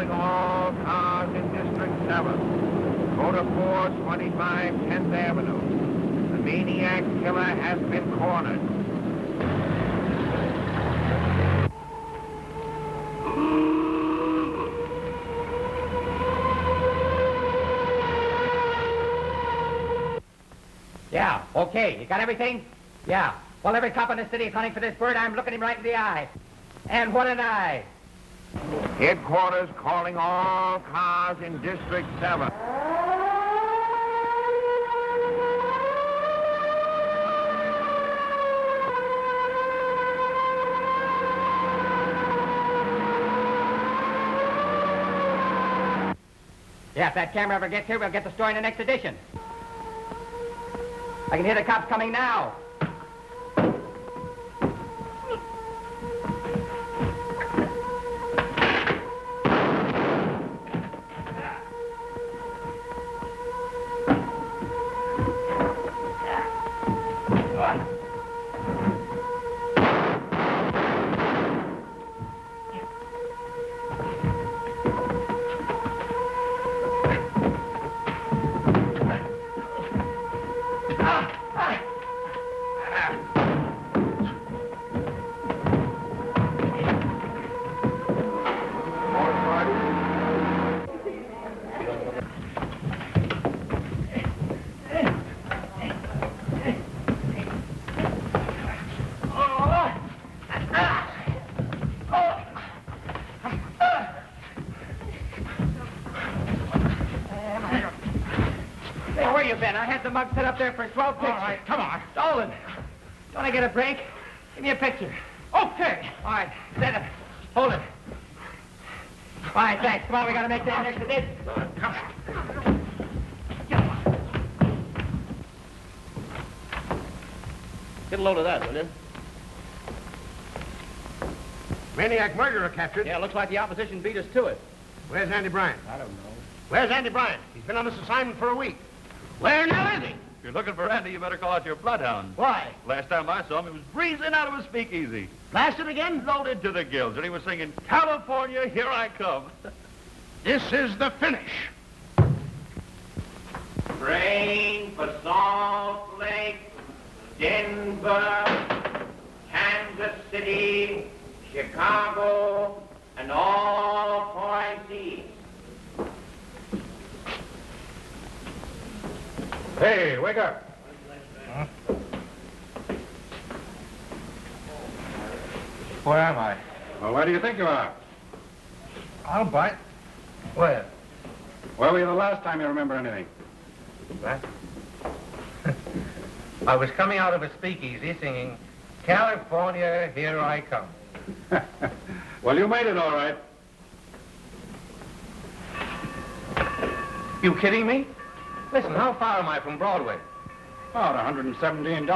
calling all cars in District 7. Go to 425 10th Avenue. The maniac killer has been cornered. Yeah, okay. You got everything? Yeah. Well, every cop in the city is hunting for this bird. I'm looking him right in the eye. And what an eye. Headquarters calling all cars in District 7. Yeah, if that camera ever gets here, we'll get the story in the next edition. I can hear the cops coming now. I had the mug set up there for 12 pictures. All right, come on. Stolen. Don't I get a break? Give me a picture. Okay. All right, set it. Hold it. All right, thanks. Come on, we got to make that next edition. Come on. Get a load of that, will you? Maniac murderer captured. Yeah, looks like the opposition beat us to it. Where's Andy Bryant? I don't know. Where's Andy Bryant? He's been on this assignment for a week. Where now is he? If you're looking for Andy, you better call out your bloodhound. Why? Last time I saw him, he was breezing out of a speakeasy. Blasted again? Loaded to the gills, and he was singing, California, here I come. This is the finish. Train for Salt Lake, Denver, Kansas City, Chicago, and all points east. Hey, wake up. Huh? Where am I? Well, where do you think you are? I'll bite. Where? Where were you the last time you remember anything? What? I was coming out of a speakeasy singing, California, here I come. Well, you made it all right. You kidding me? Listen, how far am I from Broadway? About $117.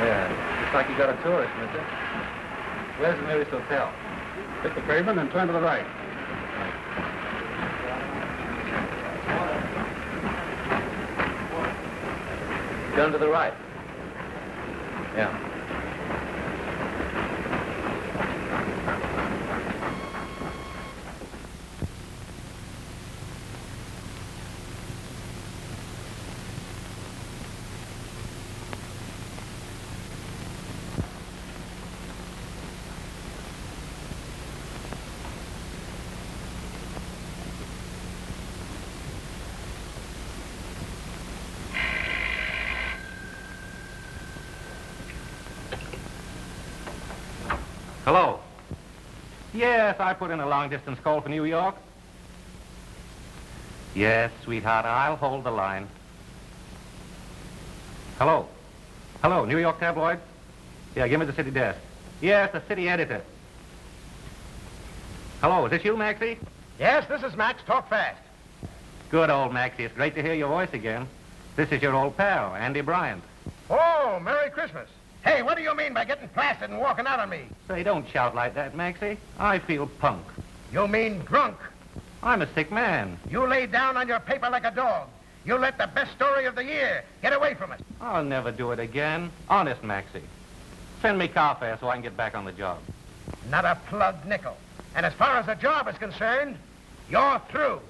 Yeah, looks like you got a tourist, mister. Where's the nearest hotel? Hit the pavement and turn to the right. Turn to the right. Yeah. Hello. Yes, I put in a long-distance call for New York. Yes, sweetheart, I'll hold the line. Hello. Hello, New York tabloid? Yeah, give me the city desk. Yes, the city editor. Hello, is this you, Maxie? Yes, this is Max. Talk fast. Good old Maxie. It's great to hear your voice again. This is your old pal, Andy Bryant. Oh, Merry Christmas. Hey, what do you mean by getting plastered and walking out on me? Say, don't shout like that, Maxie. I feel punk. You mean drunk. I'm a sick man. You lay down on your paper like a dog. You let the best story of the year get away from us. I'll never do it again. Honest, Maxie. Send me car fare so I can get back on the job. Not a plugged nickel. And as far as the job is concerned, you're through.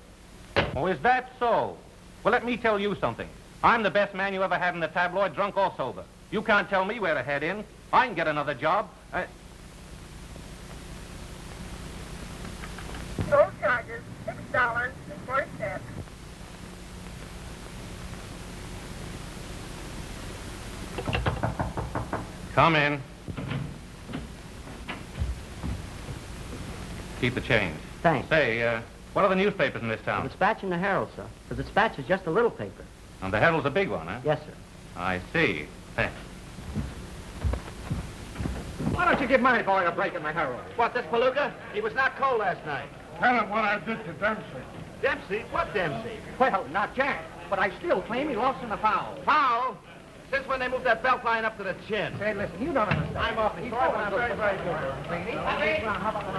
Oh, is that so? Well, let me tell you something. I'm the best man you ever had in the tabloid, drunk or sober. You can't tell me where to head in. I can get another job. Total charges, $6.04. Come in. Keep the change. Thanks. Say, what are the newspapers in this The town? Dispatch and the Herald, sir. The Dispatch is just a little paper. And the Herald's a big one, huh? Yes, sir. I see. Thanks. Why don't you give my boy a break in the Herald? What, this Palooka? He was not cold last night. Tell him what I did to Dempsey. Dempsey? What Dempsey? Well, not Jack, but I still claim he lost in the foul. Foul? Since when they moved that belt line up to the chin? Hey, listen, you don't understand. I'm awfully He's sorry, so but I'm very, very good. Lady, how about the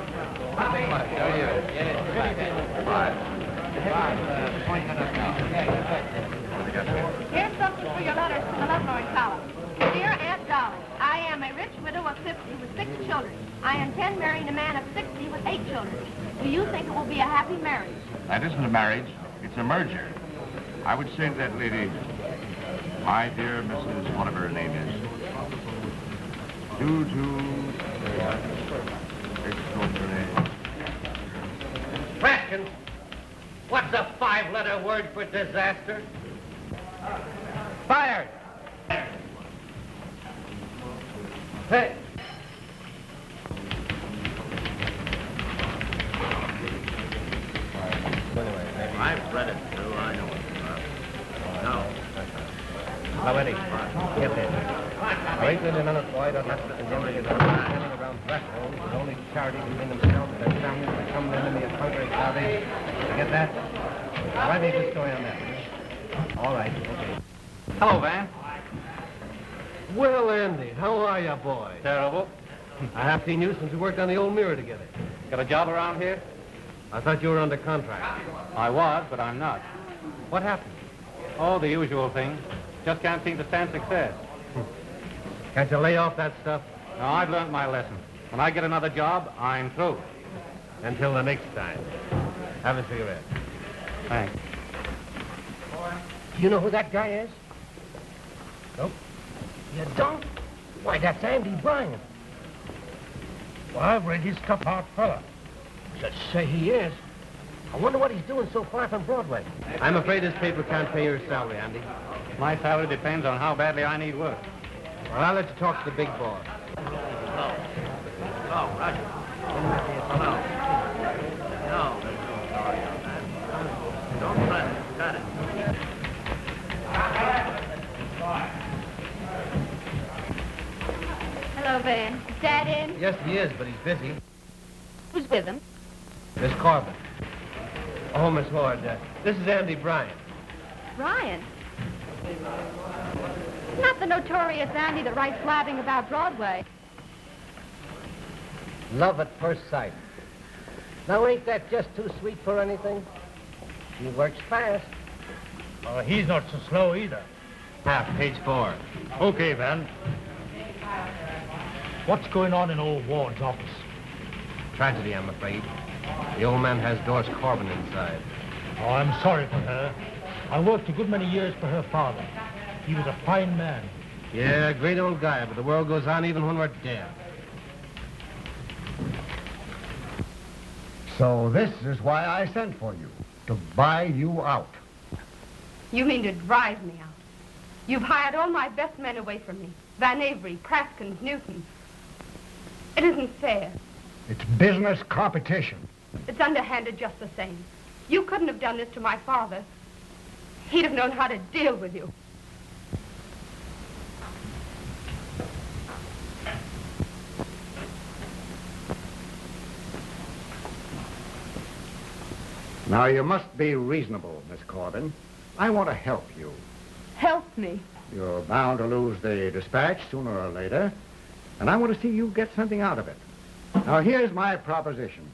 Here's something for your letters from the Lovejoy column. Dear Aunt Dolly, I am a rich widow of 50 with 6 children. I intend marrying a man of 60 with 8 children. Do you think it will be a happy marriage? That isn't a marriage. It's a merger. I would say to that lady, my dear Mrs. whatever her name is, Question. What's a 5-letter word for disaster? Fired. Hey. I've read it through. I know it. No. How many? Get there. Lakeland and unemployed are left to condemn to standing around thresholds with only charity between themselves and their families to become the enemy of hunger and starvation. You get that? Write me a good story on that, will you? All right, okay. Hello, Van. Well, Andy, how are you, boy? Terrible. I have seen you since we worked on the old mirror together. Got a job around here? I thought you were under contract. I was, but I'm not. What happened? Oh, the usual thing. Just can't seem to stand success. Can't you lay off that stuff? No, I've learned my lesson. When I get another job, I'm through. Until the next time. Have a cigarette. Thanks. Do you know who that guy is? Nope. You don't? Why, that's Andy Bryant. Well, I've read his tough-heart fella. Just say he is. I wonder what he's doing so far from Broadway. I'm afraid this paper can't pay your salary, Andy. My salary depends on how badly I need work. Well, I'll let you talk to the big boss. Oh, Roger. No. Don't fret it. Got it. Hello, Van. Is Dad in? Yes, he is, but he's busy. Who's with him? Miss Corbin. Oh, Miss Ward, this is Andy Bryant. Ryan. Not the notorious Andy that writes blabbing about Broadway. Love at first sight. Now, ain't that just too sweet for anything? He works fast. Oh, he's not so slow either. Page 4. Okay, Van. What's going on in old Ward's office? Tragedy, I'm afraid. The old man has Doris Corbin inside. Oh, I'm sorry for her. I worked a good many years for her father. He was a fine man. Yeah, great old guy, but the world goes on even when we're dead. So this is why I sent for you, to buy you out. You mean to drive me out? You've hired all my best men away from me. Van Avery, Praskins, Newton. It isn't fair. It's business competition. It's underhanded just the same. You couldn't have done this to my father. He'd have known how to deal with you. Now, you must be reasonable, Miss Corbin. I want to help you. Help me. You're bound to lose the dispatch sooner or later, and I want to see you get something out of it. Now, here's my proposition.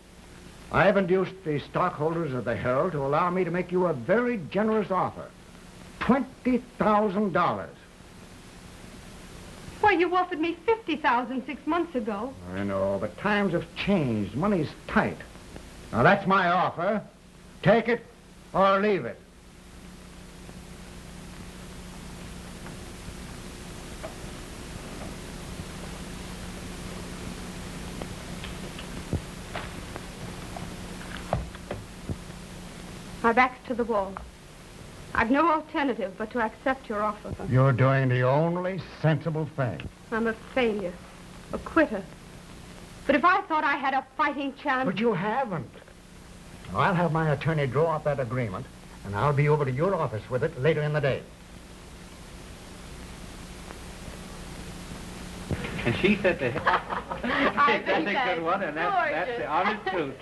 I've induced the stockholders of the Herald to allow me to make you a very generous offer. $20,000. Why, you offered me $50,000 6 months ago. I know, but times have changed. Money's tight. Now, that's my offer. Take it or leave it. My back's to the wall. I've no alternative but to accept your offer. You're doing the only sensible thing. I'm a failure, a quitter. But if I thought I had a fighting chance... But you haven't. Now, I'll have my attorney draw up that agreement, and I'll be over to your office with it later in the day. And she said to him... I That's think a good one, and that's the honest truth.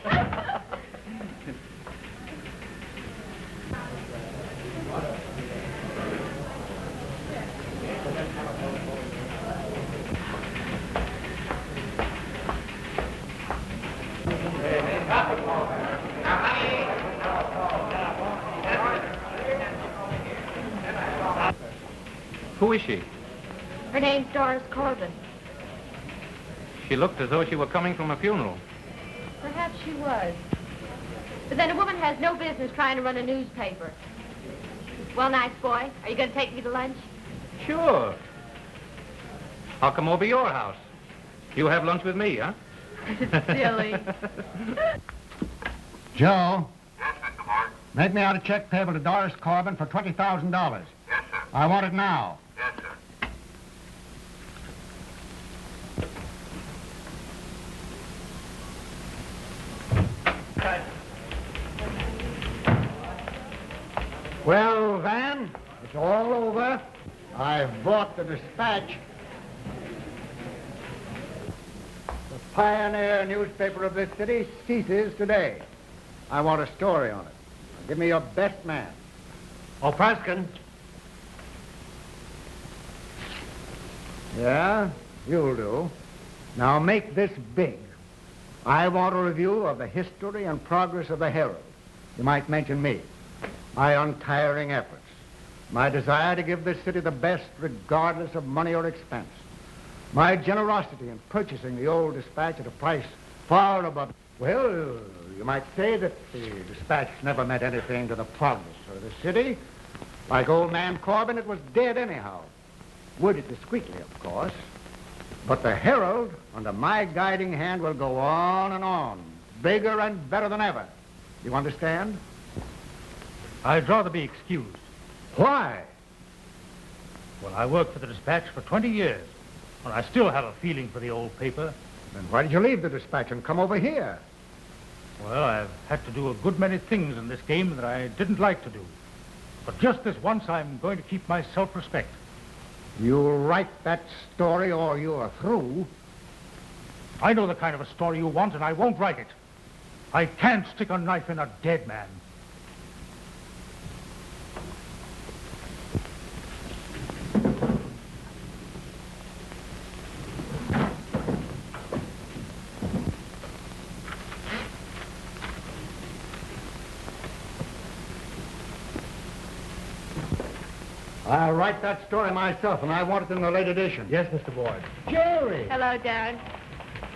Who is she? Her name's Doris Corbin. She looked as though she were coming from a funeral. Perhaps she was. But then a woman has no business trying to run a newspaper. Well, nice boy, are you going to take me to lunch? Sure. I'll come over your house. You have lunch with me, huh? Silly. Joe, Yes, Mr. Morgan. make me out a check payable to Doris Corbin for $20,000. Yes, sir. I want it now. Yes, sir. Well, Van, it's all over. I've bought the Dispatch. The pioneer newspaper of this city ceases today. I want a story on it. Give me your best man. Oh, Praskin. Yeah, you'll do. Now make this big. I want a review of the history and progress of the Herald. You might mention me. My untiring efforts. My desire to give this city the best regardless of money or expense. My generosity in purchasing the old Dispatch at a price far above... Well, you might say that the Dispatch never meant anything to the progress of the city. Like old man Corbin, it was dead anyhow. Worded discreetly, of course. But the Herald, under my guiding hand, will go on, bigger and better than ever. You understand? I'd rather be excused. Why? Well, I worked for the Dispatch for 20 years, and I still have a feeling for the old paper. Then why did you leave the Dispatch and come over here? Well, I've had to do a good many things in this game that I didn't like to do. But just this once, I'm going to keep my self-respect. You'll write that story or you're through. I know the kind of a story you want, and I won't write it. I can't stick a knife in a dead man. I'll write that story myself, and I want it in the late edition. Yes, Mr. Boyd. Jerry! Hello, Darren.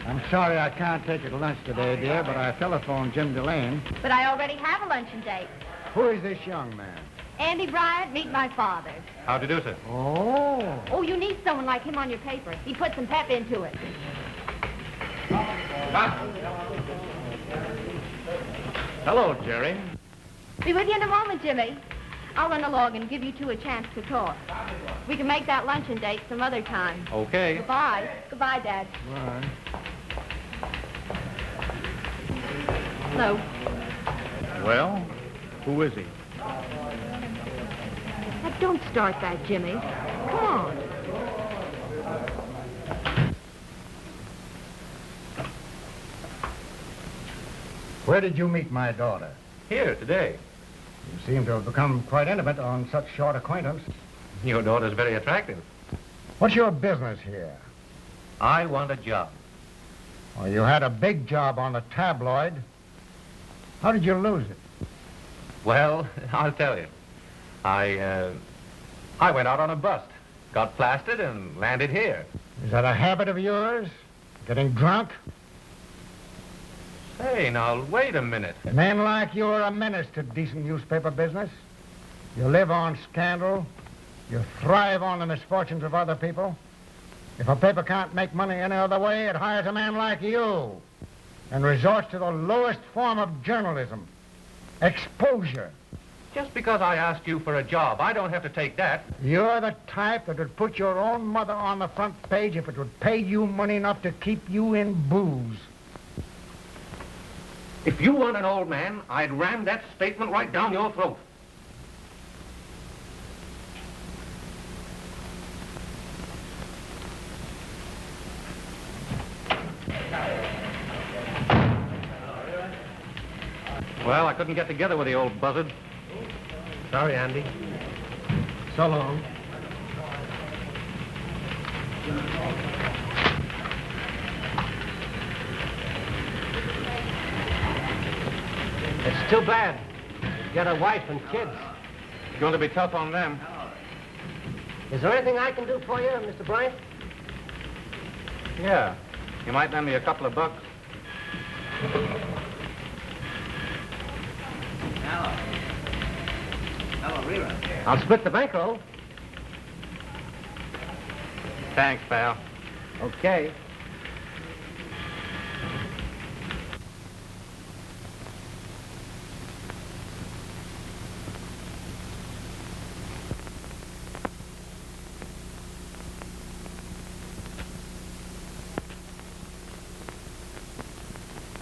I'm sorry I can't take you to lunch today, dear, but I telephoned Jim Delane. But I already have a luncheon date. Who is this young man? Andy Bryant, meet my father. How to do, sir? Oh. Oh, you need someone like him on your paper. He put some pep into it. Hello, Jerry. Be with you in a moment, Jimmy. I'll run along and give you two a chance to talk. We can make that luncheon date some other time. Okay. Goodbye. Goodbye, Dad. Right. Hello. Well, who is he? Now, don't start that, Jimmy. Come on. Where did you meet my daughter? Here, today. You seem to have become quite intimate on such short acquaintance. Your daughter's very attractive. What's your business here? I want a job. Well, you had a big job on the tabloid. How did you lose it? Well, I'll tell you. I went out on a bust, got plastered, and landed here. Is that a habit of yours? Getting drunk? Hey, now, wait a minute. Men like you are a menace to decent newspaper business. You live on scandal. You thrive on the misfortunes of other people. If a paper can't make money any other way, it hires a man like you and resorts to the lowest form of journalism, exposure. Just because I asked you for a job, I don't have to take that. You're the type that would put your own mother on the front page if it would pay you money enough to keep you in booze. If you weren't an old man, I'd ram that statement right down your throat. Well, I couldn't get together with the old buzzard. Sorry, Andy. So long. It's too bad. You've got a wife and kids. It's going to be tough on them. Is there anything I can do for you, Mr. Bryant? Yeah. You might lend me a couple of bucks. I'll split the bankroll. Thanks, pal. Okay.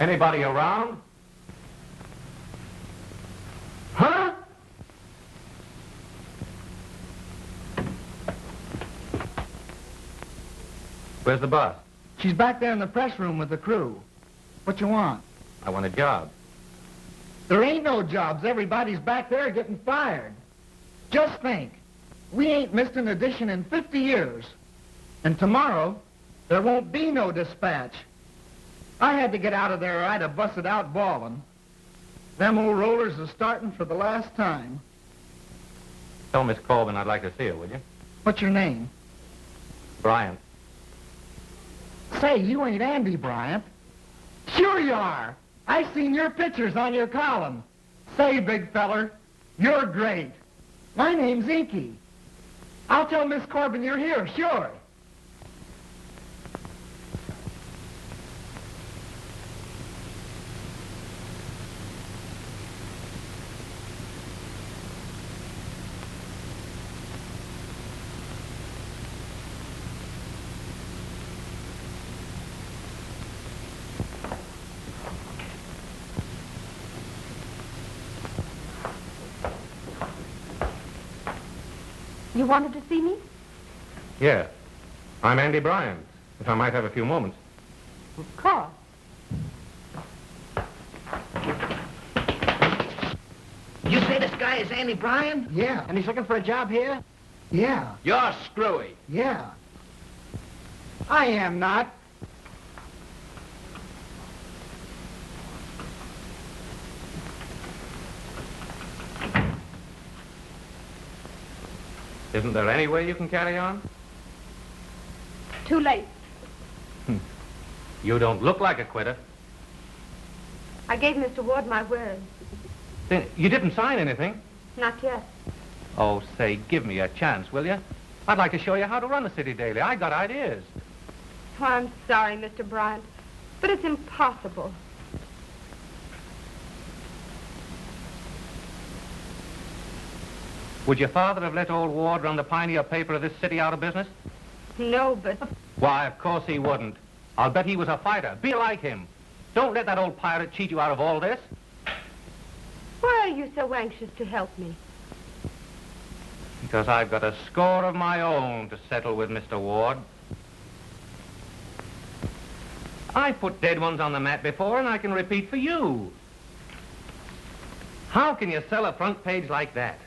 Anybody around? Huh? Where's the boss? She's back there in the press room with the crew. What you want? I want a job. There ain't no jobs. Everybody's back there getting fired. Just think. We ain't missed an edition in 50 years. And tomorrow, there won't be no dispatch. I had to get out of there or I'd have busted out bawling. Them old rollers are starting for the last time. Tell Miss Corbin I'd like to see her, would you? What's your name? Bryant. Say, you ain't Andy Bryant. Sure you are. I seen your pictures on your column. Say, big feller, you're great. My name's Inky. I'll tell Miss Corbin you're here, sure. You wanted to see me? Yeah. I'm Andy Bryant, if I might have a few moments. Of course. You say this guy is Andy Bryant? Yeah. And he's looking for a job here? Yeah. You're screwy. Yeah. I am not. Isn't there any way you can carry on? Too late. You don't look like a quitter. I gave Mr. Ward my word. Then you didn't sign anything. Not yet. Oh, say, give me a chance, will you? I'd like to show you how to run the city daily. I got ideas. Oh, I'm sorry, Mr. Bryant, but it's impossible. Would your father have let old Ward run the pioneer paper of this city out of business? No, but... Why, of course he wouldn't. I'll bet he was a fighter. Be like him. Don't let that old pirate cheat you out of all this. Why are you so anxious to help me? Because I've got a score of my own to settle with Mr. Ward. I put dead ones on the mat before, and I can repeat for you. How can you sell a front page like that?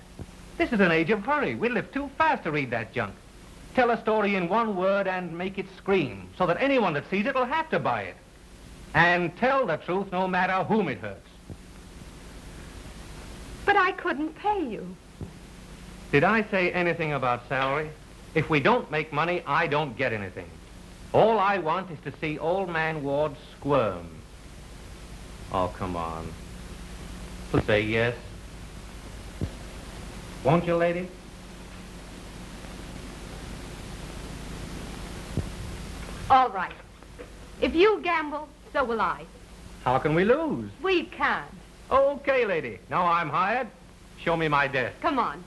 This is an age of hurry. We live too fast to read that junk. Tell a story in one word and make it scream, so that anyone that sees it will have to buy it. And tell the truth no matter whom it hurts. But I couldn't pay you. Did I say anything about salary? If we don't make money, I don't get anything. All I want is to see old man Ward squirm. Oh, come on. Say yes. Won't you, lady? All right. If you gamble, so will I. How can we lose? We can't. Okay, lady. Now I'm hired. Show me my desk. Come on.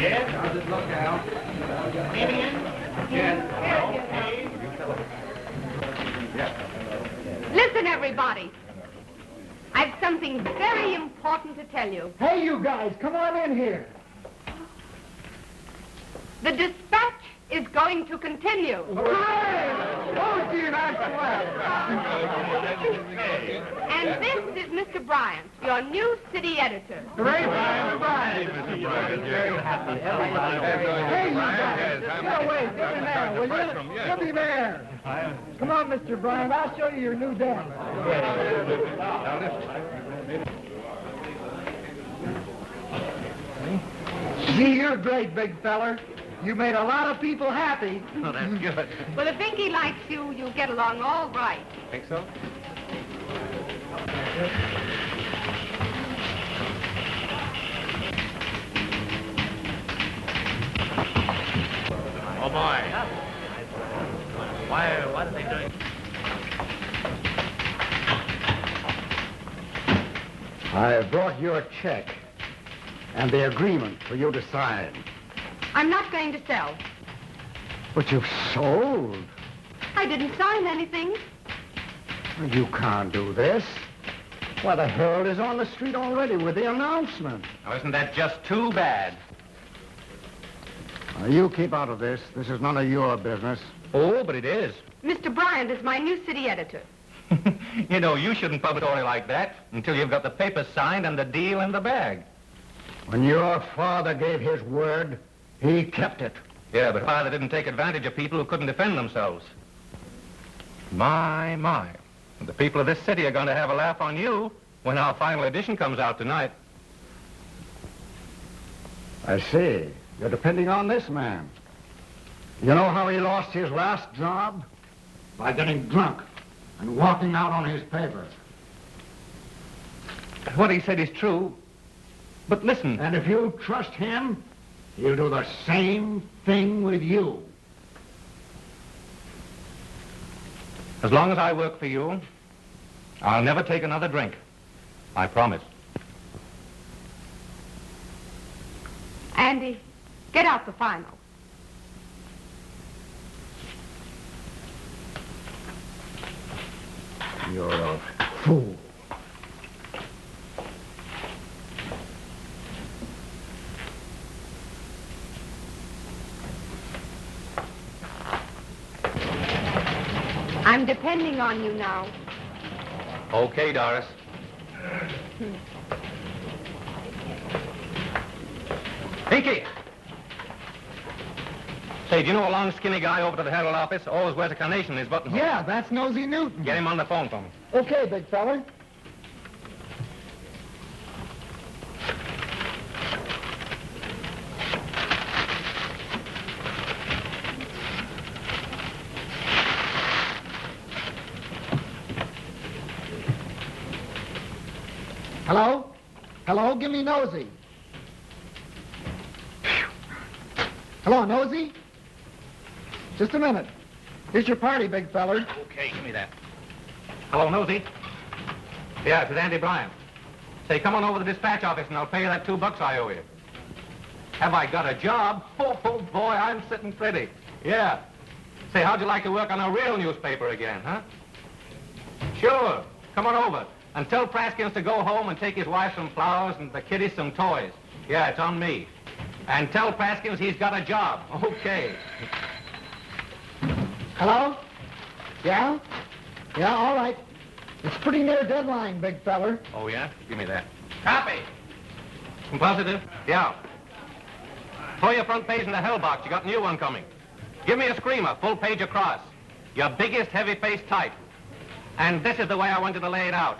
Yes, how's it look, Al? Listen, everybody. I've something very important to tell you. Hey, you guys, come on in here. The dispatch is going to continue. Hooray! Oh, gee, that's swell. And this is Mr. Bryant, your new city editor. Hooray, Byron. Mr. Bryant. Hey, you guys, get away. Get in there, will you? Get me there. Come on, Mr. Bryant. I'll show you your new desk. Gee, you're great, big feller. You made a lot of people happy. Oh, that's good. Well, if Inky likes you, you'll get along all right. Think so? Oh, boy. What are they doing? I brought your check and the agreement for you to sign. I'm not going to sell. But you've sold. I didn't sign anything. You can't do this. Why, the Herald is on the street already with the announcement. Now, isn't that just too bad? Now, you keep out of this. This is none of your business. Oh, but it is. Mr. Bryant is my new city editor. You know, you shouldn't publish a story like that until you've got the papers signed and the deal in the bag. When your father gave his word, he kept it. Yeah, but father didn't take advantage of people who couldn't defend themselves. My. The people of this city are going to have a laugh on you when our final edition comes out tonight. I see. You're depending on this man. You know how he lost his last job? By getting drunk and walking out on his paper. What he said is true, but listen. And if you trust him, he'll do the same thing with you. As long as I work for you, I'll never take another drink. I promise. Andy, get out the final. You're a fool. I'm depending on you now. Okay, Doris. Pinky! Say, do you know a long, skinny guy over to the Herald office? Always wears a carnation in his buttonhole. Yeah, that's Nosy Newton. Get him on the phone for me. Okay, big fella. Hello? Hello, give me Nosy. Hello, Nosy? Just a minute. Here's your party, big feller. Okay, give me that. Hello, Nosy. Yeah, it's Andy Bryant. Say, come on over to the dispatch office and I'll pay you that $2 I owe you. Have I got a job? Oh, boy, I'm sitting pretty. Yeah. Say, how'd you like to work on a real newspaper again, huh? Sure. Come on over. And tell Praskins to go home and take his wife some flowers and the kiddies some toys. Yeah, it's on me. And tell Praskins he's got a job. Okay. Hello? Yeah? Yeah, all right. It's pretty near deadline, big feller. Oh, yeah? Give me that. Copy. Positive? Yeah. Throw your front page in the hell box. You got a new one coming. Give me a screamer, full page across. Your biggest heavy-faced type. And this is the way I want you to lay it out.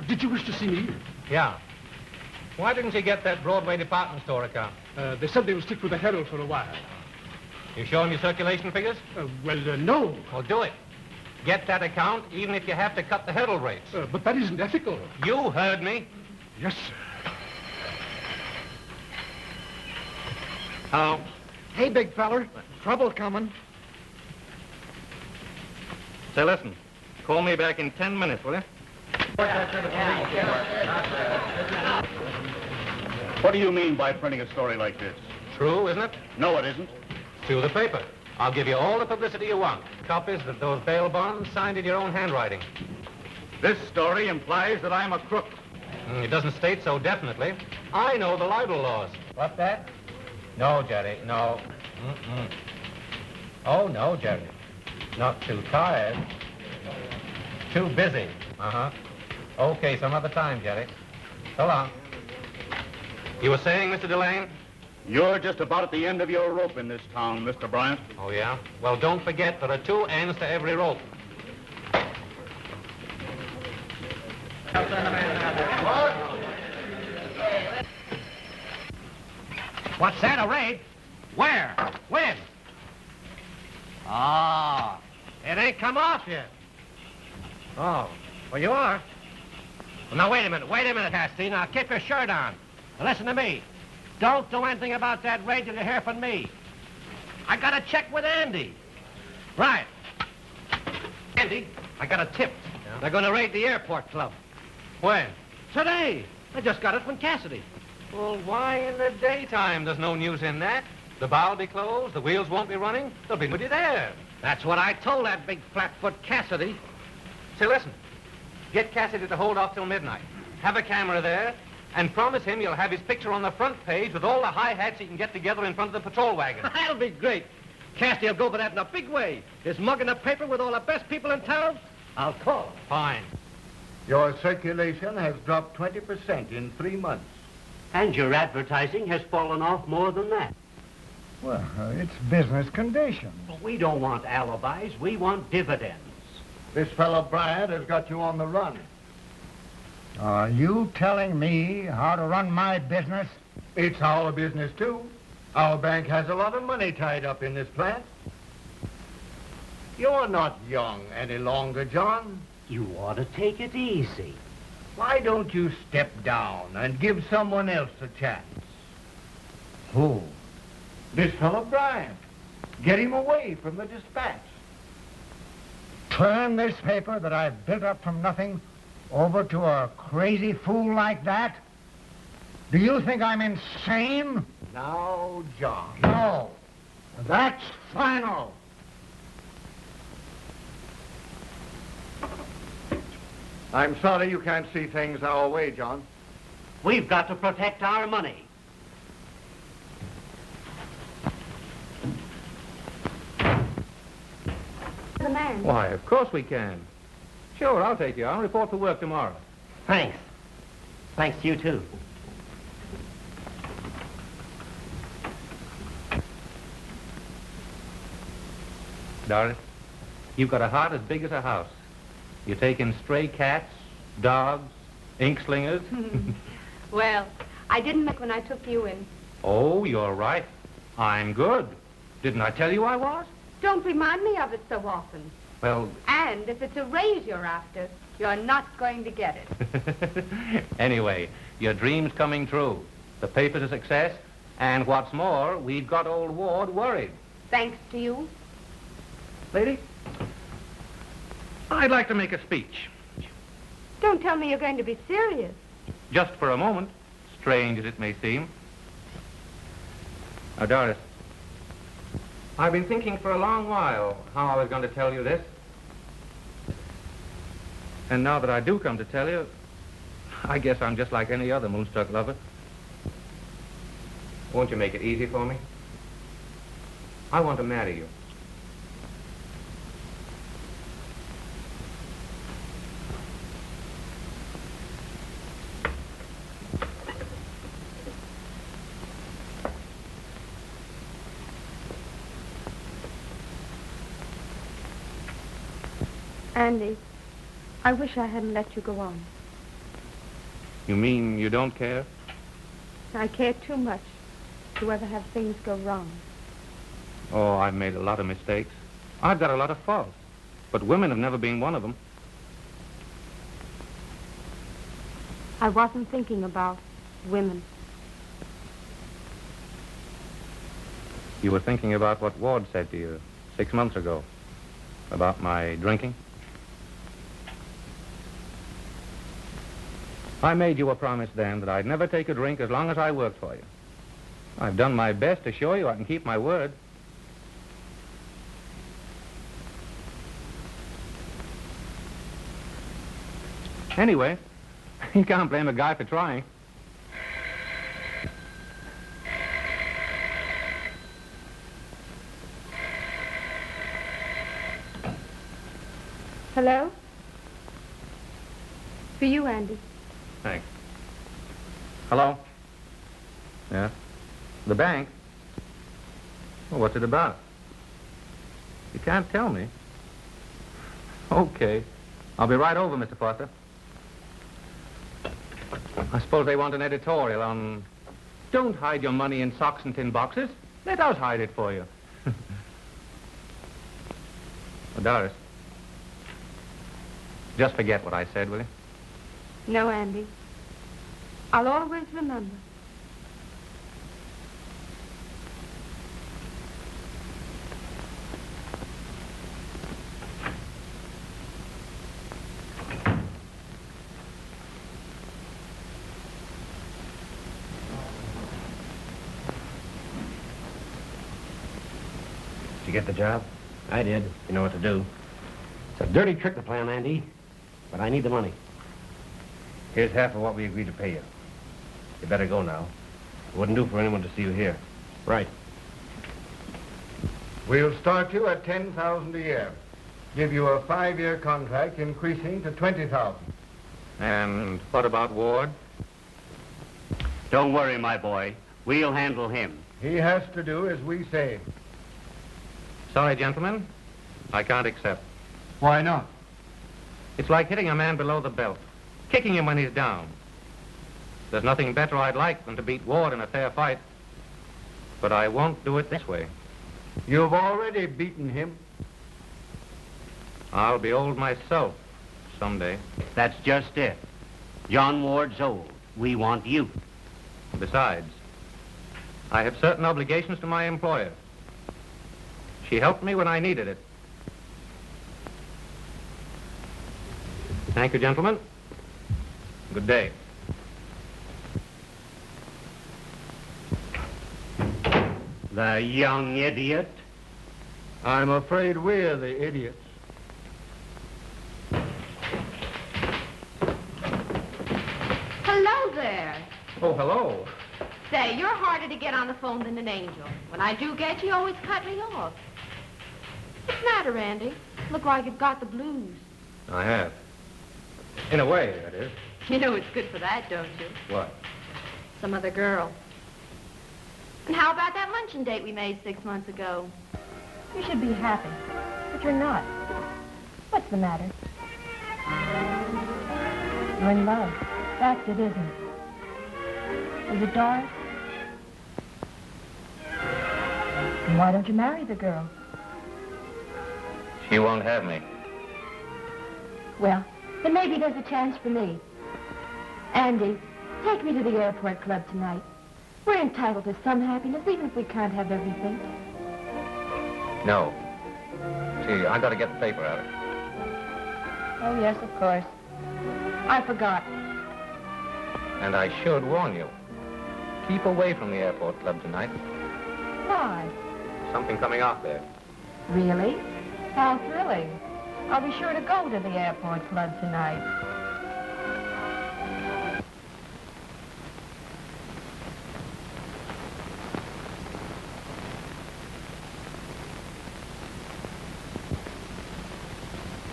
Did you wish to see me? Yeah. Why didn't you get that Broadway department store account? They said they would stick with the Herald for a while. You showing your circulation figures? No. Well, do it. Get that account, even if you have to cut the Herald rates. But that isn't ethical. You heard me. Yes, sir. Oh. Hey, big feller. Trouble coming. Say, listen. Call me back in 10 minutes, will you? What do you mean by printing a story like this? True, isn't it? No, it isn't. To the paper. I'll give you all the publicity you want. Copies of those bail bonds signed in your own handwriting. This story implies that I'm a crook. It doesn't state so definitely. I know the libel laws. What's that? No, Jerry, no. Oh, no, Jerry. Not too tired. Too busy. Uh-huh. Okay, some other time, Jerry. So long. You were saying, Mr. Delane? You're just about at the end of your rope in this town, Mr. Bryant. Oh, yeah? Well, don't forget, there are 2 ends to every rope. What's that, a raid? Where? When? Ah, it ain't come off yet. Oh, well, you are. Well, now, wait a minute, Cassidy. Now, keep your shirt on. Now, listen to me. Don't do anything about that raid till you hear from me. I got to check with Andy. Right. Andy, I got a tip. Yeah? They're going to raid the airport club. When? Today. I just got it from Cassidy. Well, why in the daytime? There's no news in that. The bow will be closed, the wheels won't be running. They'll be with you there. That's what I told that big flatfoot Cassidy. Say, listen. Get Cassidy to hold off till midnight. Have a camera there, and promise him you'll have his picture on the front page with all the hi-hats he can get together in front of the patrol wagon. That'll be great. Cassidy will go for that in a big way. His mug in the paper with all the best people in town. I'll call. Fine. Your circulation has dropped 20% in 3 months. And your advertising has fallen off more than that. Well, it's business conditions. But we don't want alibis. We want dividends. This fellow Bryant has got you on the run. Are you telling me how to run my business? It's our business, too. Our bank has a lot of money tied up in this plant. You're not young any longer, John. You ought to take it easy. Why don't you step down and give someone else a chance? Who? This fellow Bryant. Get him away from the dispatch. Turn this paper that I've built up from nothing over to a crazy fool like that? Do you think I'm insane? No, John. No. That's final. I'm sorry you can't see things our way, John. We've got to protect our money. The man. Why, of course we can. Sure, I'll take you. I'll report for work tomorrow. Thanks. Thanks to you, too. Darling, you've got a heart as big as a house. You take in stray cats, dogs, ink slingers. Well, I didn't look when I took you in. Oh, you're right. I'm good. Didn't I tell you I was? Don't remind me of it so often. Well... And if it's a raise you're after, you're not going to get it. Anyway, your dream's coming true. The paper's a success, and what's more, we've got old Ward worried. Thanks to you. Lady, I'd like to make a speech. Don't tell me you're going to be serious. Just for a moment, strange as it may seem. Now, Doris, I've been thinking for a long while how I was going to tell you this. And now that I do come to tell you, I guess I'm just like any other moonstruck lover. Won't you make it easy for me? I want to marry you. Andy, I wish I hadn't let you go on. You mean you don't care? I care too much to ever have things go wrong. Oh, I've made a lot of mistakes. I've got a lot of faults. But women have never been one of them. I wasn't thinking about women. You were thinking about what Ward said to you 6 months ago. About my drinking. I made you a promise then that I'd never take a drink as long as I worked for you. I've done my best to show you I can keep my word. Anyway, you can't blame a guy for trying. Hello? For you, Andy. Thanks. Hello? Yeah? The bank? Well, what's it about? You can't tell me. Okay. I'll be right over, Mr. Foster. I suppose they want an editorial on... Don't hide your money in socks and tin boxes. Let us hide it for you. Well, Doris, just forget what I said, will you? No, Andy. I'll always remember. Did you get the job? I did. You know what to do. It's a dirty trick to plan, Andy. But I need the money. Here's half of what we agreed to pay you. You better go now. It wouldn't do for anyone to see you here. Right. We'll start you at $10,000 a year. Give you a 5-year contract, increasing to $20,000. And what about Ward? Don't worry, my boy. We'll handle him. He has to do as we say. Sorry, gentlemen. I can't accept. Why not? It's like hitting a man below the belt, kicking him when he's down. There's nothing better I'd like than to beat Ward in a fair fight. But I won't do it this way. You've already beaten him. I'll be old myself someday. That's just it. John Ward's old. We want you. Besides, I have certain obligations to my employer. She helped me when I needed it. Thank you, gentlemen. Good day. The young idiot. I'm afraid we're the idiots. Hello there. Oh, hello. Say, you're harder to get on the phone than an angel. When I do get you, you always cut me off. What's the matter, Andy? Look like you've got the blues. I have. In a way, that is. You know it's good for that, don't you? What? Some other girl. And how about that luncheon date we made 6 months ago? You should be happy, but you're not. What's the matter? You're in love. That's it, isn't it? Is it Doris? Then why don't you marry the girl? She won't have me. Well, then maybe there's a chance for me. Andy, take me to the airport club tonight. We're entitled to some happiness, even if we can't have everything. No. See, I gotta get the paper out. Oh, yes, of course. I forgot. And I should warn you. Keep away from the airport club tonight. Why? Something coming off there. Really? How thrilling. I'll be sure to go to the airport club tonight.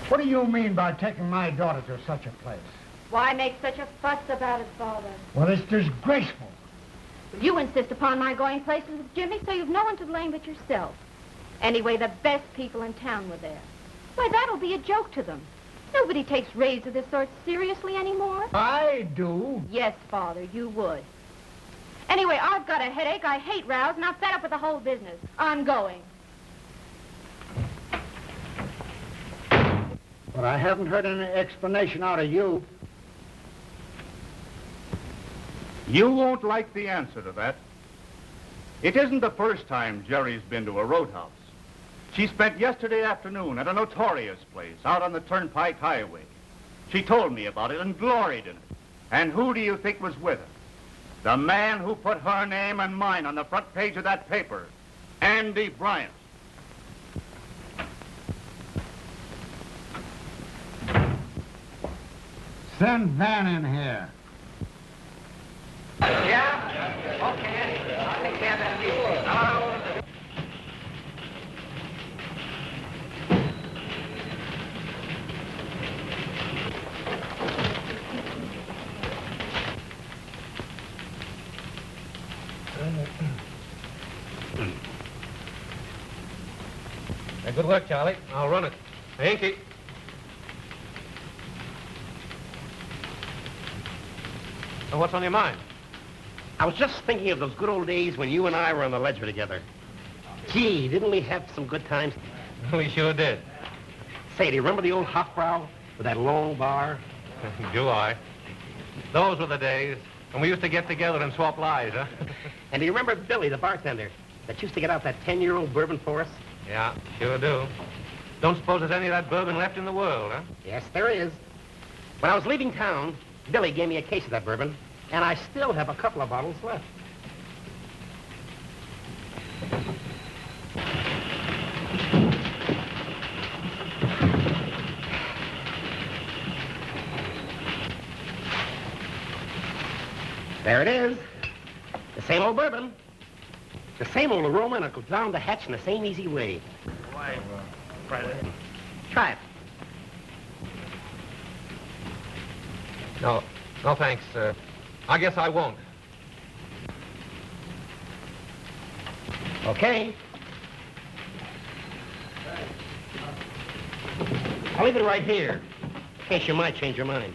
What do you mean by taking my daughter to such a place? Why make such a fuss about it, Father? Well, it's disgraceful. You insist upon my going places with Jimmy, so you've no one to blame but yourself. Anyway, the best people in town were there. Why, that'll be a joke to them. Nobody takes raids of this sort seriously anymore. I do. Yes, Father, you would. Anyway, I've got a headache. I hate rows, and I'm fed up with the whole business. I'm going. But I haven't heard any explanation out of you. You won't like the answer to that. It isn't the first time Jerry's been to a roadhouse. She spent yesterday afternoon at a notorious place out on the Turnpike Highway. She told me about it and gloried in it. And who do you think was with her? The man who put her name and mine on the front page of that paper, Andy Bryant. Send Van in here. Yeah? Okay. I'll take care of that. Hello? Good work, Charlie. I'll run it. Thank you. So what's on your mind? I was just thinking of those good old days when you and I were on the ledger together. Gee, didn't we have some good times? We sure did. Say, do you remember the old Hofbrau with that long bar? Do I? Those were the days when we used to get together and swap lies, huh? And do you remember Billy, the bartender, that used to get out that 10-year-old bourbon for us? Yeah, sure do. Don't suppose there's any of that bourbon left in the world, huh? Yes, there is. When I was leaving town, Billy gave me a case of that bourbon, and I still have a couple of bottles left. There it is. The same old bourbon. The same old aroma, and it goes down the hatch in the same easy way. Why, Try it. No, thanks. I guess I won't. Okay. I'll leave it right here, in case you might change your mind.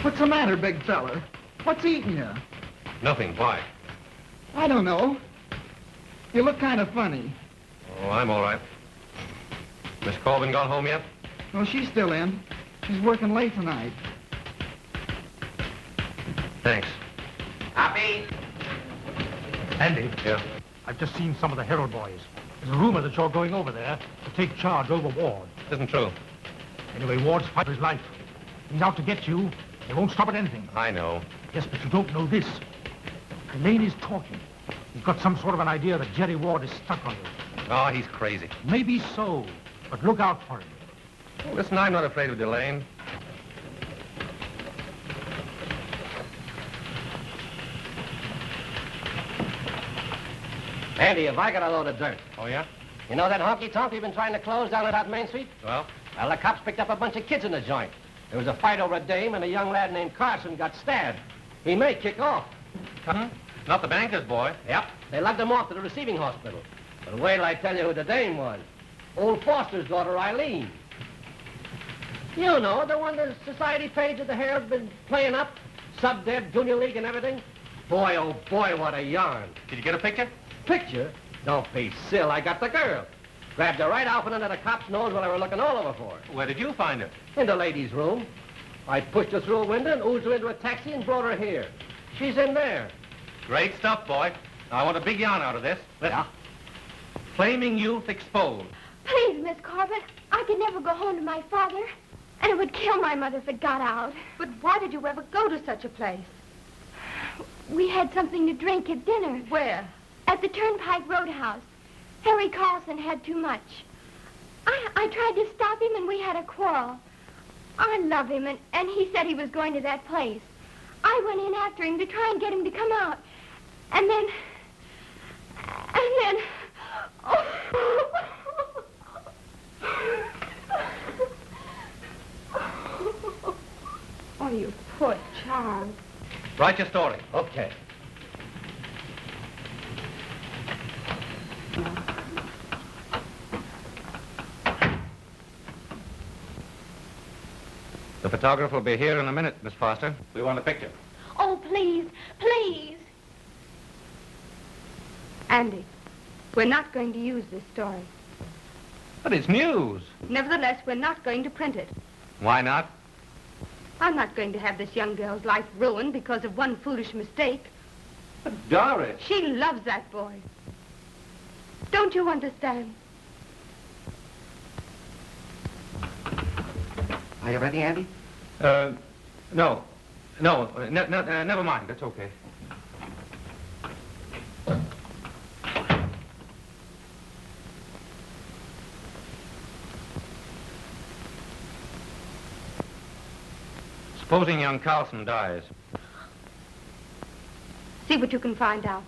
What's the matter, big fella? What's eating you? Nothing. Why? I don't know. You look kind of funny. Oh, I'm all right. Miss Corbin gone home yet? Well, she's still in. She's working late tonight. Thanks. Copy. Andy, Yeah. I've just seen some of the Herald boys. There's a rumor that you're going over there to take charge over Ward. Isn't true. Anyway, Ward's fighting for his life. He's out to get you. They won't stop at anything. I know. Yes, but you don't know this. Delaney's talking. He's got some sort of an idea that Jerry Ward is stuck on you. Oh, he's crazy. Maybe so, but look out for him. Well, listen, I'm not afraid of Delane. Andy, have I got a load of dirt? Oh, yeah? You know that honky-tonk we've been trying to close down at Main Street? Well? Well, the cops picked up a bunch of kids in the joint. There was a fight over a dame, and a young lad named Carson got stabbed. He may kick off. Huh? Not the banker's boy. Yep. They lugged him off to the receiving hospital. But wait till I tell you who the dame was. Old Foster's daughter, Eileen. You know, the one the society page of the Herald's been playing up. Sub-Deb, Junior League, and everything. Boy, oh boy, what a yarn. Did you get a picture? Picture? Don't be silly. I got the girl. Grabbed her right out from under the cop's nose while they were looking all over for her. Where did you find her? In the ladies' room. I pushed her through a window and oozed her into a taxi and brought her here. She's in there. Great stuff, boy. Now, I want a big yarn out of this. Listen. Yeah? Flaming youth exposed. Please, Miss Corbett, I could never go home to my father, and it would kill my mother if it got out. But why did you ever go to such a place? We had something to drink at dinner. Where? At the Turnpike Roadhouse. Harry Carlson had too much. I tried to stop him, and we had a quarrel. I love him, and he said he was going to that place. I went in after him to try and get him to come out. And then... Oh, you poor child. Write your story. Okay. The photographer will be here in a minute, Miss Foster. We want a picture. Oh, please, please. Andy, we're not going to use this story. But it's news. Nevertheless, we're not going to print it. Why not? I'm not going to have this young girl's life ruined because of one foolish mistake. But Doris. She loves that boy. Don't you understand? Are you ready, Andy? No. Never mind. That's okay. Supposing young Carlson dies. See what you can find out.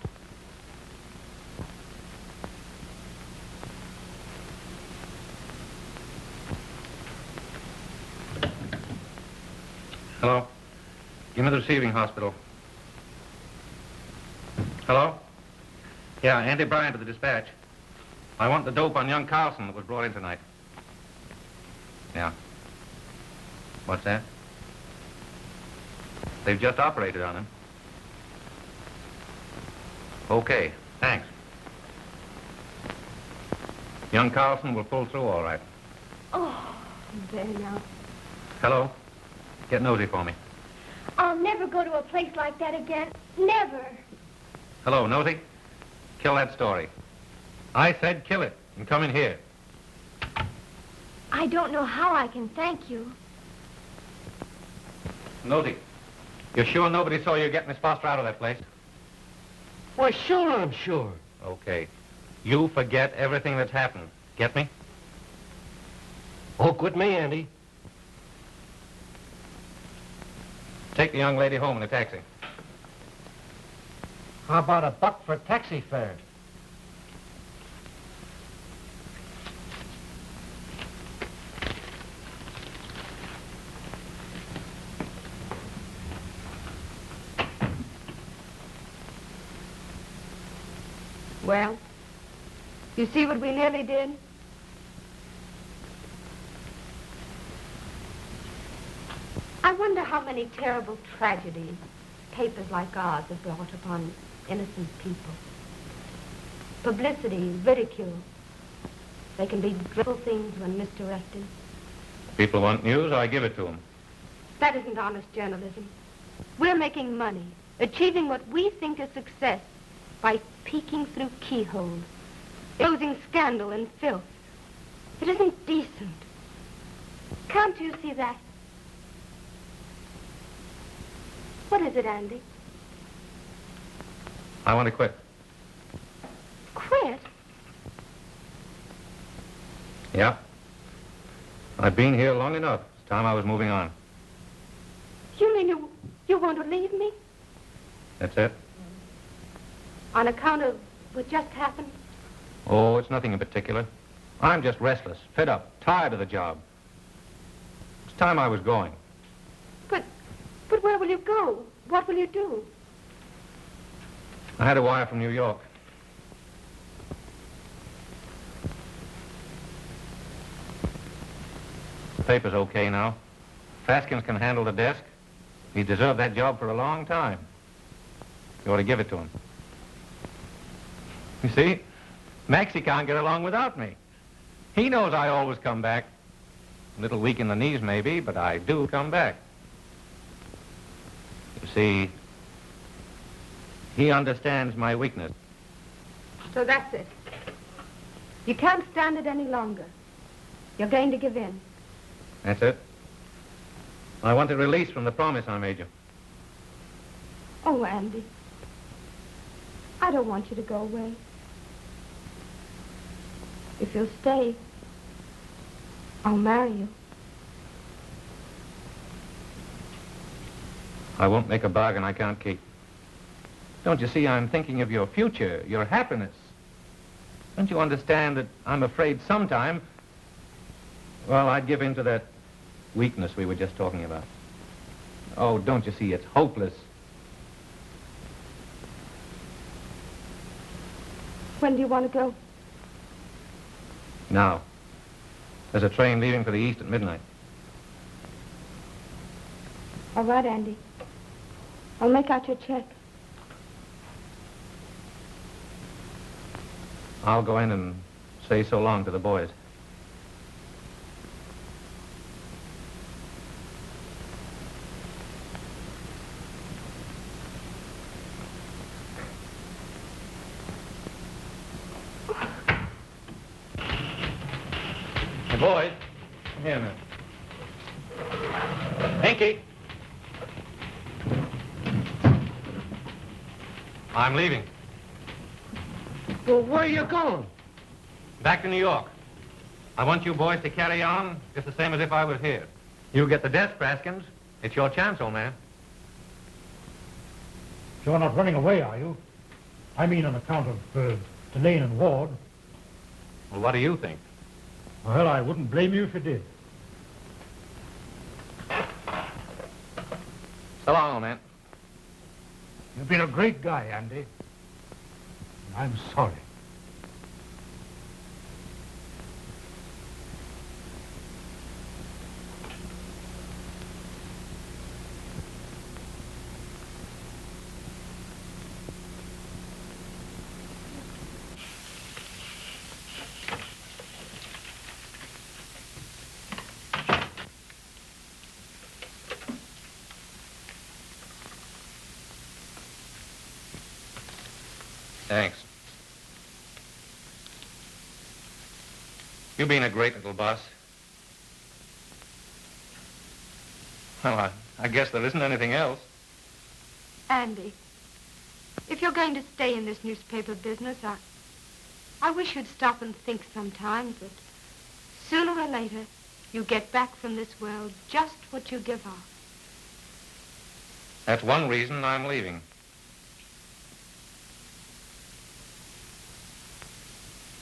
Hello? Give me the receiving hospital. Hello? Yeah, Andy Bryant to the dispatch. I want the dope on young Carlson that was brought in tonight. Yeah. What's that? They've just operated on him. Okay, thanks. Young Carlson will pull through all right. Oh, there now. Hello? Get nosy for me. I'll never go to a place like that again. Never. Hello, nosy? Kill that story. I said kill it and come in here. I don't know how I can thank you. Nosy, you're sure nobody saw you get Miss Foster out of that place? Why, sure, I'm sure. Okay. You forget everything that's happened. Get me? Oh, quit me, Andy. Take the young lady home in a taxi. How about $1 for taxi fare? Well, you see what we nearly did? I wonder how many terrible tragedies papers like ours have brought upon innocent people. Publicity, ridicule. They can be dreadful things when misdirected. People want news, I give it to them. That isn't honest journalism. We're making money, achieving what we think is success by peeking through keyholes, using scandal and filth. It isn't decent. Can't you see that? What is it, Andy? I want to quit. Quit? Yeah. I've been here long enough. It's time I was moving on. You mean you want to leave me? That's it? On account of what just happened? Oh, it's nothing in particular. I'm just restless, fed up, tired of the job. It's time I was going. But where will you go? What will you do? I had a wire from New York. The paper's okay now. Faskins can handle the desk. He deserved that job for a long time. You ought to give it to him. You see, Maxie can't get along without me. He knows I always come back. A little weak in the knees, maybe, but I do come back. You see, he understands my weakness. So that's it. You can't stand it any longer. You're going to give in. That's it. I want a release from the promise I made you. Oh, Andy. I don't want you to go away. If you'll stay, I'll marry you. I won't make a bargain I can't keep. Don't you see, I'm thinking of your future, your happiness. Don't you understand that I'm afraid sometime, well, I'd give in to that weakness we were just talking about. Oh, don't you see, it's hopeless. When do you want to go? Now. There's a train leaving for the east at midnight. All right, Andy. I'll make out your check. I'll go in and say so long to the boys. Hey, boys. Come here a minute. Hinky. I'm leaving. Well, where are you going? Back to New York. I want you boys to carry on just the same as if I was here. You get the desk, Praskins. It's your chance, old man. You're not running away, are you? I mean on account of Delane and Ward. Well, what do you think? Well, I wouldn't blame you if you did. So long, old man. You've been a great guy, Andy. And I'm sorry. Thanks. You've been a great little boss. Well, I guess there isn't anything else. Andy, if you're going to stay in this newspaper business, I wish you'd stop and think sometimes that sooner or later you get back from this world just what you give off. That's one reason I'm leaving.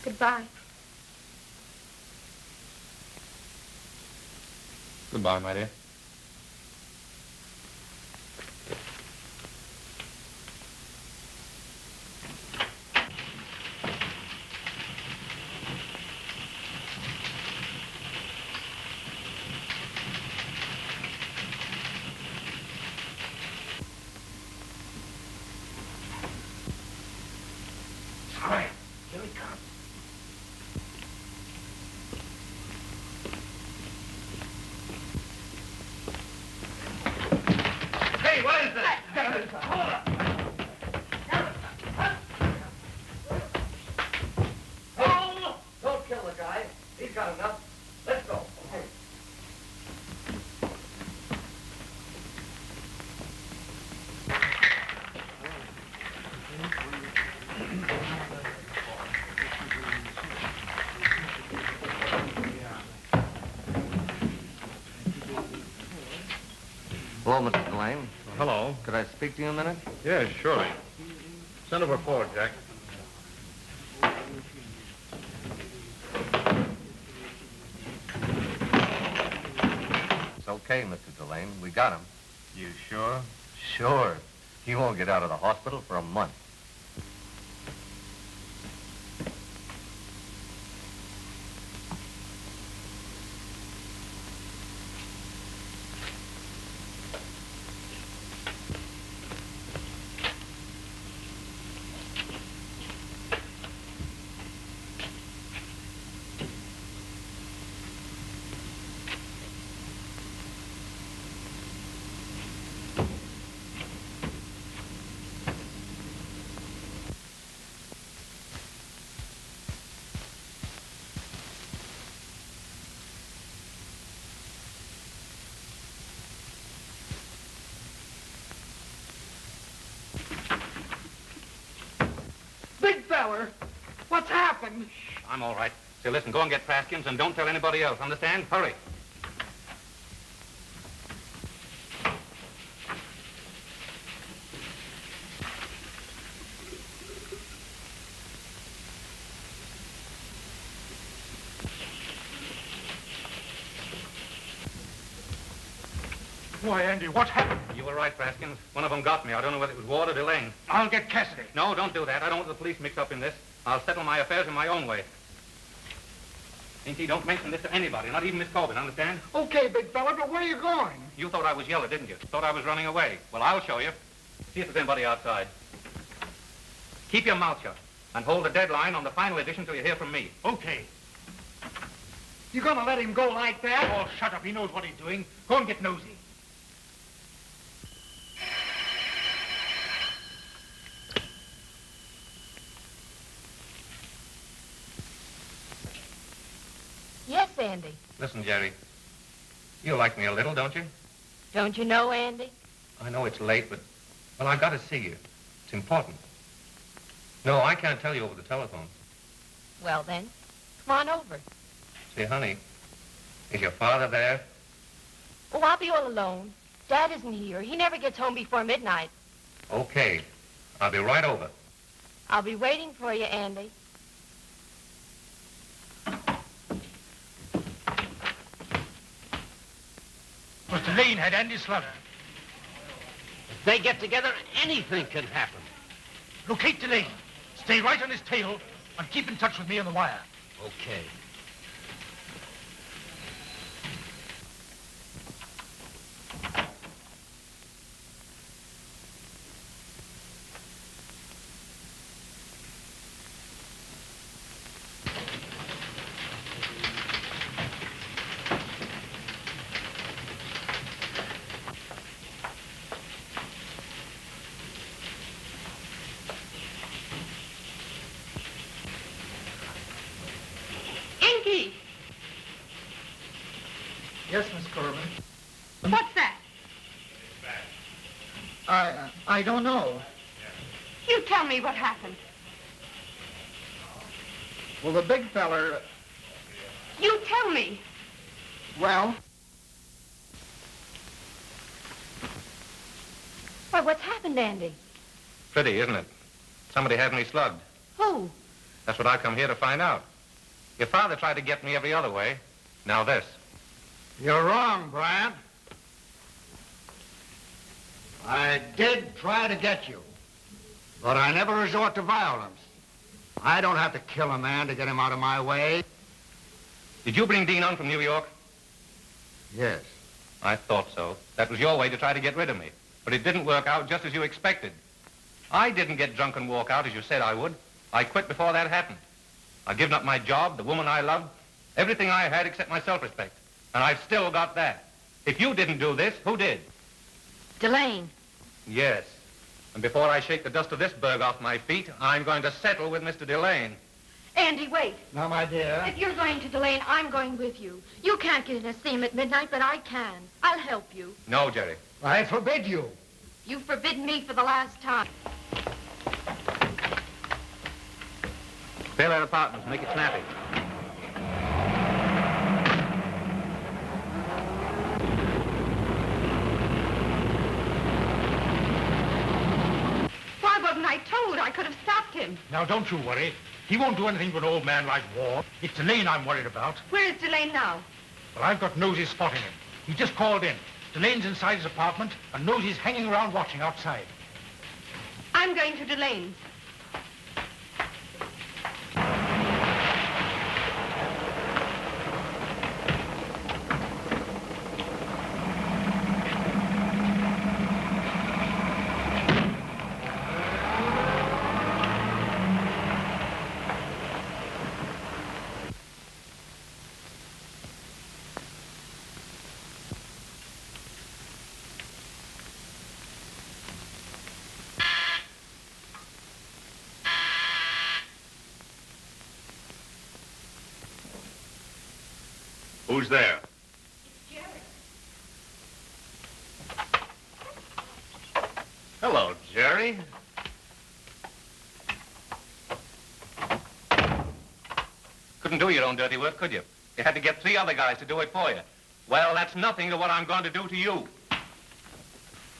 Goodbye. Goodbye, my dear. All right, here he comes. Hello, Mr. Delane. Hello. Could I speak to you a minute? Yes, surely. Send over 4, Jack. It's okay, Mr. Delane. We got him. You sure? Sure. He won't get out of the hospital for a month. Big feller, what's happened? I'm all right. So listen, go and get Praskins and don't tell anybody else. Understand? Hurry. Why, Andy, what happened? You were right, Praskins. One of them got me. I don't know whether it was Ward or Delane. I'll get Cassidy. No, don't do that. I don't want the police mixed up in this. I'll settle my affairs in my own way. Inky, don't mention this to anybody, not even Miss Corbin, understand? Okay, big fella, but where are you going? You thought I was yellow, didn't you? Thought I was running away. Well, I'll show you. See if there's anybody outside. Keep your mouth shut and hold the deadline on the final edition till you hear from me. Okay. You gonna let him go like that? Oh, shut up. He knows what he's doing. Go and get nosy. Yes, Andy. Listen, Jerry. You like me a little, don't you? Don't you know, Andy? I know it's late, but, well, I've got to see you. It's important. No, I can't tell you over the telephone. Well, then, come on over. Say, honey, is your father there? Oh, I'll be all alone. Dad isn't here. He never gets home before midnight. Okay. I'll be right over. I'll be waiting for you, Andy. Mr. Lane had Andy slugged. If they get together, anything can happen. Locate Delane. Stay right on his tail and keep in touch with me on the wire. Okay. Yes, Miss Corbin. What's that? I don't know. You tell me what happened. Well, the big feller, You tell me. well, Why, what's happened, Andy? Pretty, isn't it? Somebody had me slugged. Who? That's what I've come here to find out. Your father tried to get me every other way. Now this. You're wrong, Bryant. I did try to get you, but I never resort to violence. I don't have to kill a man to get him out of my way. Did you bring Dean on from New York? Yes. I thought so. That was your way to try to get rid of me. But it didn't work out just as you expected. I didn't get drunk and walk out as you said I would. I quit before that happened. I've given up my job, the woman I loved, everything I had except my self-respect. And I've still got that. If you didn't do this, who did? Delane. Yes. And before I shake the dust of this burg off my feet, I'm going to settle with Mr. Delane. Andy, wait. Now, my dear. If you're going to Delane, I'm going with you. You can't get in a steam at midnight, but I can. I'll help you. No, Jerry. I forbid you. You've forbidden me for the last time. Fill that apartment. Make it snappy. wasn't I told? I could have stopped him. Now, don't you worry. He won't do anything to an old man like Ward. It's Delane I'm worried about. Where is Delane now? Well, I've got Nosy spotting him. He just called in. Delane's inside his apartment, and Nosy's hanging around watching outside. I'm going to Delane's. Who's there? Hello, Jerry. Couldn't do your own dirty work, could you? You had to get 3 other guys to do it for you. Well, that's nothing to what I'm going to do to you.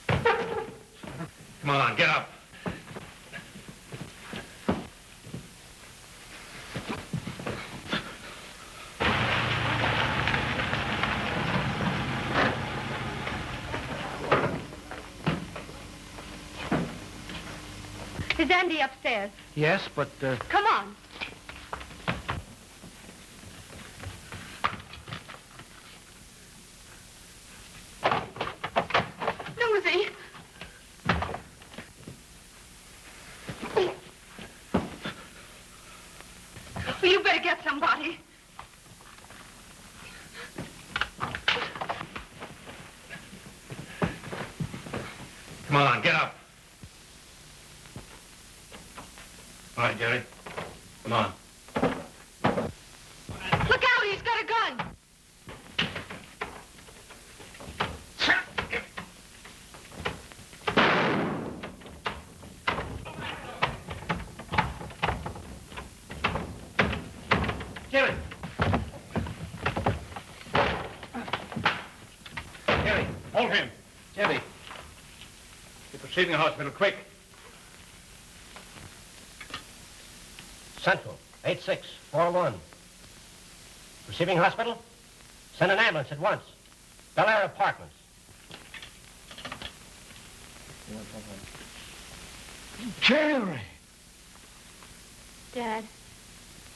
Come on, get up. Is Andy upstairs? Yes, but, Come on. Nosy. You better get somebody. Come on, get up. All right, Jerry. Come on. Look out, he's got a gun. Jerry! Jerry, hold him. Jerry. Get to receiving hospital, quick. Central, 8641. Receiving hospital? Send an ambulance at once. Bel Air Apartments. Jerry! Dad,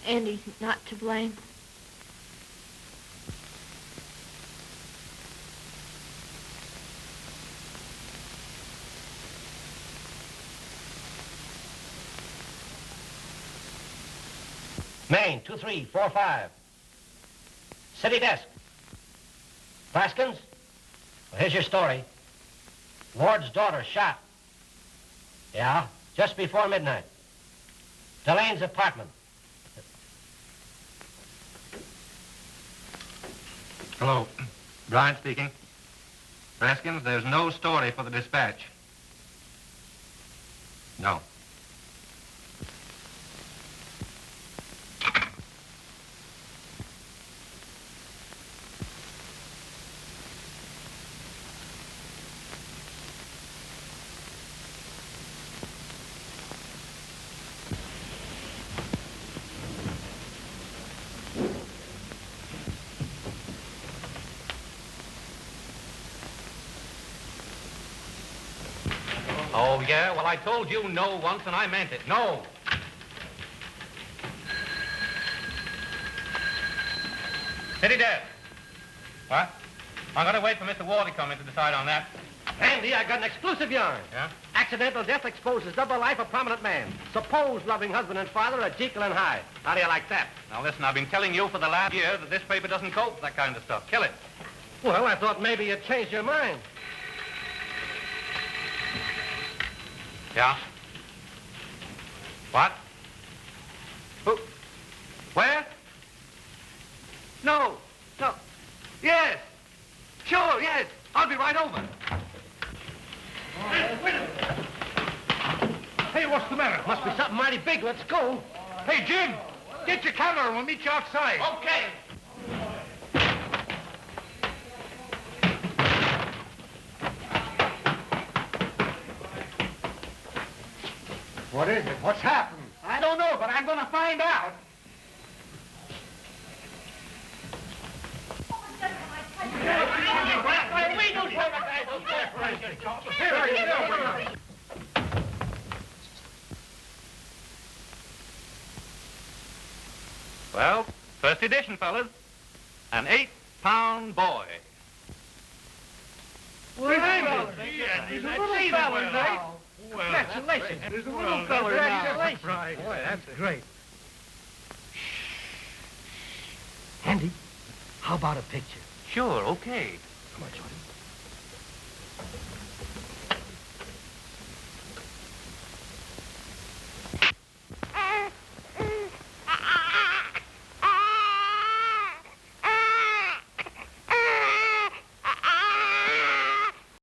Andy's not to blame. Main, 2345. City desk. Plaskins? Well, here's your story. Ward's daughter shot. Yeah, just before midnight. Delane's apartment. Hello. Bryant speaking. Raskins, there's no story for the dispatch. No. Oh, yeah? Well, I told you no once, and I meant it. No. City desk. What? I'm going to wait for Mr. Ward to come in to decide on that. Andy, I got an exclusive yarn. Yeah? Accidental death exposes double life of prominent man. Supposed loving husband and father are Jekyll and Hyde. How do you like that? Now, listen, I've been telling you for the last year that this paper doesn't cope with that kind of stuff. Kill it. Well, I thought maybe you'd changed your mind. Yeah? What? Who? Where? No. No. Yes. Sure, yes. I'll be right over. Hey, what's the matter? Must be something mighty big. Let's go. Hey, Jim, get your camera and we'll meet you outside. Okay. What is it? What's happened? I don't know, but I'm going to find out. Well, first edition, fellas. An 8-pound boy. He's a little fella now. Congratulations. There's a little fella now. Boy, that's great. Andy, how about a picture? Sure, okay. Come on, Jordan.